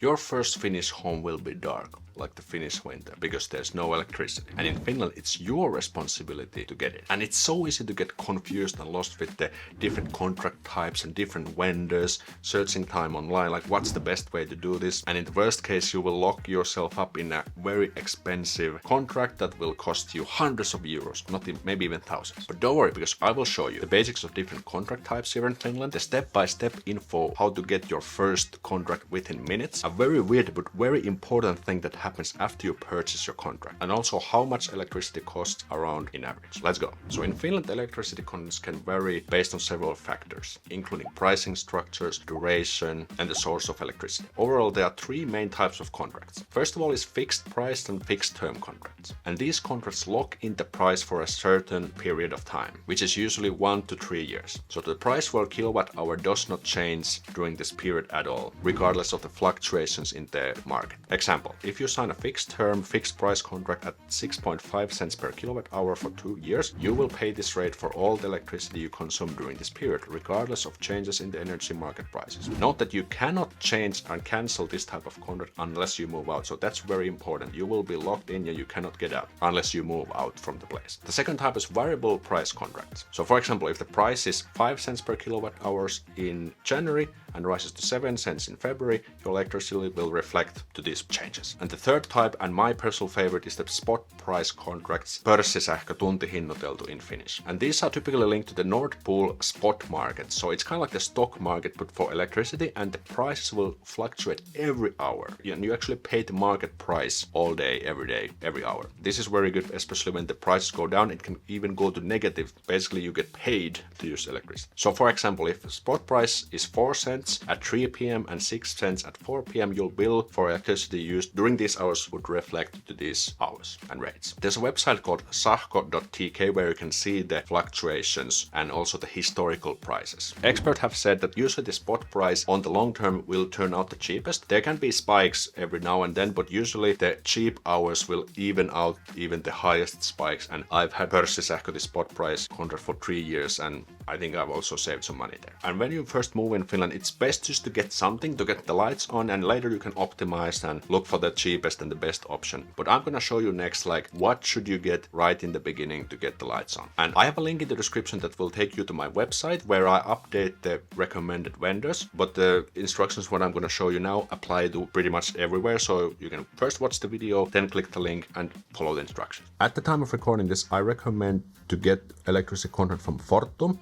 Your first Finnish home will be dark, like the Finnish winter, because there's no electricity. And in Finland, it's your responsibility to get it. And it's so easy to get confused and lost with the different contract types and different vendors, searching time online, like what's the best way to do this. And in the worst case, you will lock yourself up in a very expensive contract that will cost you hundreds of euros, maybe even thousands. But don't worry, because I will show you the basics of different contract types here in Finland, the step-by-step info, how to get your first contract within minutes, a very weird but very important thing that happens after you purchase your contract, and also how much electricity costs around in average. Let's go. So in Finland, electricity contracts can vary based on several factors, including pricing structures, duration, and the source of electricity. Overall, there are three main types of contracts. First of all is fixed price and fixed term contracts. And these contracts lock in the price for a certain period of time, which is usually 1 to 3 years. So the price for a kilowatt hour does not change during this period at all, regardless of the fluctuations in the market. Example, if you sign a fixed term, fixed price contract at 6.5 cents per kilowatt hour for 2 years, you will pay this rate for all the electricity you consume during this period, regardless of changes in the energy market prices. Note that you cannot change and cancel this type of contract unless you move out. So that's very important. You will be locked in and you cannot get out unless you move out from the place. The second type is variable price contracts. So for example, if the price is 5 cents per kilowatt hours in January and rises to 7 cents in February, your electricity will reflect to these changes. And the third type, and my personal favorite, is the spot price contracts, pörssisähkö tuntihinnoiteltu in Finnish. And these are typically linked to the Nord Pool spot market. So it's kind of like the stock market, but for electricity, and the prices will fluctuate every hour. And you actually pay the market price all day, every hour. This is very good, especially when the prices go down. It can even go to negative. Basically, you get paid to use electricity. So for example, if the spot price is 4 cents at 3 p.m. and 6 cents at 4 p.m., your bill for electricity used during these hours would reflect to these hours and rates. There's a website called sahko.tk where you can see the fluctuations and also the historical prices. Experts have said that usually the spot price on the long term will turn out the cheapest. There can be spikes every now and then, but usually the cheap hours will even out even the highest spikes. And I've had pörssisähkö, the spot price contract, for 3 years, and I think I've also saved some money there. And when you first move in Finland, it's best just to get something, to get the lights on, and later you can optimize and look for the cheapest and the best option. But I'm gonna show you next, like, what should you get right in the beginning to get the lights on. And I have a link in the description that will take you to my website where I update the recommended vendors, but the instructions what I'm gonna show you now apply to pretty much everywhere. So you can first watch the video, then click the link and follow the instructions. At the time of recording this, I recommend to get electricity contract from Fortum.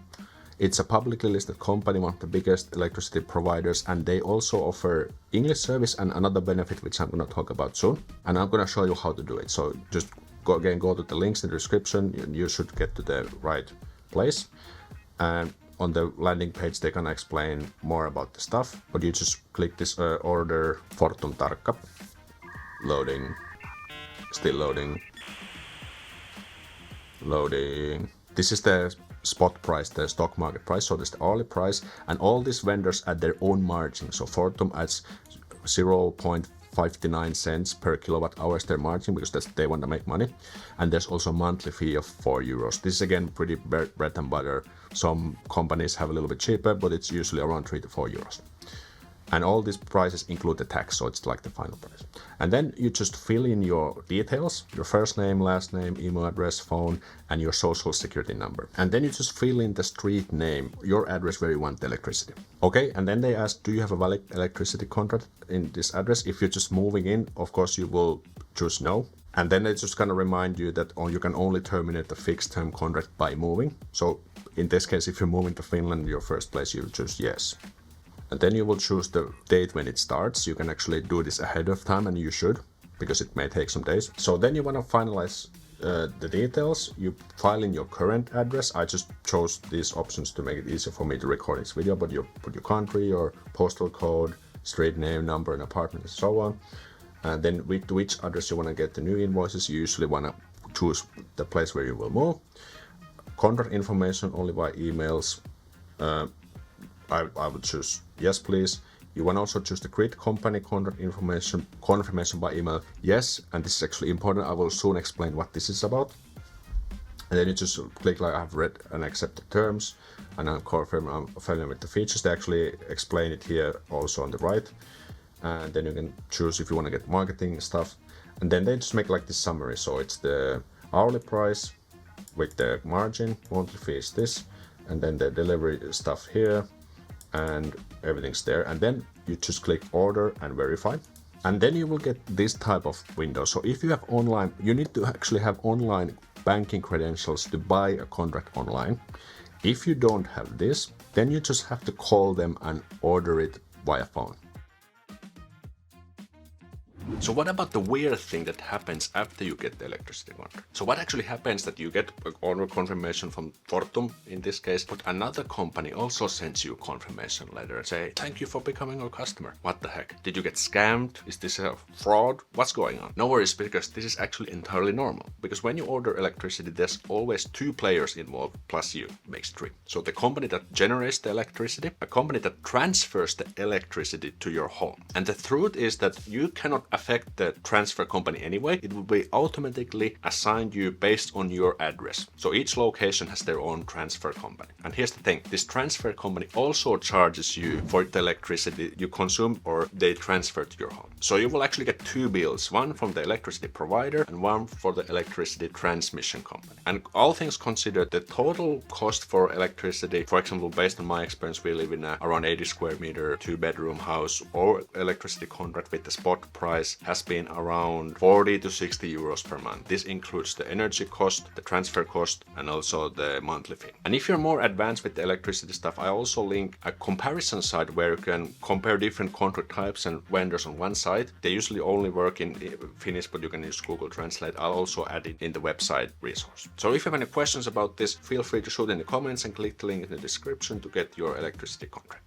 It's a publicly listed company, one of the biggest electricity providers, and they also offer English service and another benefit which I'm going to talk about soon. And I'm going to show you how to do it. So just go to the links in the description. You should get to the right place. And on the landing page, they're going to explain more about the stuff. But you just click this order Fortum Tarkka. Loading. Still loading. Loading. This is the spot price, the stock market price. So this is the hourly price, and all these vendors add their own margin. So Fortum adds 0.59 cents per kilowatt hour as their margin because they want to make money. And there's also a monthly fee of 4 euros. This is again pretty bread and butter. Some companies have a little bit cheaper, but it's usually around 3 to 4 euros. And all these prices include the tax, so it's like the final price. And then you just fill in your details, your first name, last name, email address, phone, and your social security number. And then you just fill in the street name, your address where you want the electricity. Okay, and then they ask, do you have a valid electricity contract in this address? If you're just moving in, of course you will choose no. And then it's just gonna remind you that you can only terminate the fixed term contract by moving. So in this case, if you're moving to Finland, your first place, you choose yes. And then you will choose the date when it starts. You can actually do this ahead of time, and you should, because it may take some days. So then you want to finalize the details. You file in your current address. I just chose these options to make it easier for me to record this video, but you put your country, your postal code, street name, number, and apartment, and so on. And then with which address you want to get the new invoices. You usually want to choose the place where you will move. Contract information only by emails. I would choose yes, please. You want to also choose the grid company contract information, confirmation by email, yes. And this is actually important. I will soon explain what this is about. And then you just click like I've read and accept the terms, and I'm familiar with the features. They actually explain it here also on the right. and then you can choose if you want to get marketing stuff, and then they just make like this summary. So it's the hourly price with the margin, monthly fee is this, and then the delivery stuff here, and everything's there. And then you just click order and verify, and then you will get this type of window. So if you have online, you need to actually have online banking credentials to buy a contract online. If you don't have this, then you just have to call them and order it via phone. So what about the weird thing that happens after you get the electricity contract? So what actually happens that you get an order confirmation from Fortum in this case, but another company also sends you a confirmation letter and say, thank you for becoming our customer. What the heck? Did you get scammed? Is this a fraud? What's going on? No worries, because this is actually entirely normal. Because when you order electricity, there's always two players involved, plus you, makes three. So the company that generates the electricity, a company that transfers the electricity to your home. And the truth is that you cannot affect the transfer company anyway. It will be automatically assigned you based on your address. So each location has their own transfer company. And here's the thing, this transfer company also charges you for the electricity you consume or they transfer to your home. So you will actually get two bills, one from the electricity provider and one for the electricity transmission company. And all things considered, the total cost for electricity, for example, based on my experience, we live in a around 80 square meter, 2-bedroom house, or electricity contract with the spot price has been around 40 to 60 euros per month. This includes the energy cost, the transfer cost, and also the monthly fee. And if you're more advanced with the electricity stuff, I also link a comparison site where you can compare different contract types and vendors on one site. They usually only work in Finnish, but you can use Google Translate. I'll also add it in the website resource. So if you have any questions about this, feel free to shoot in the comments and click the link in the description to get your electricity contract.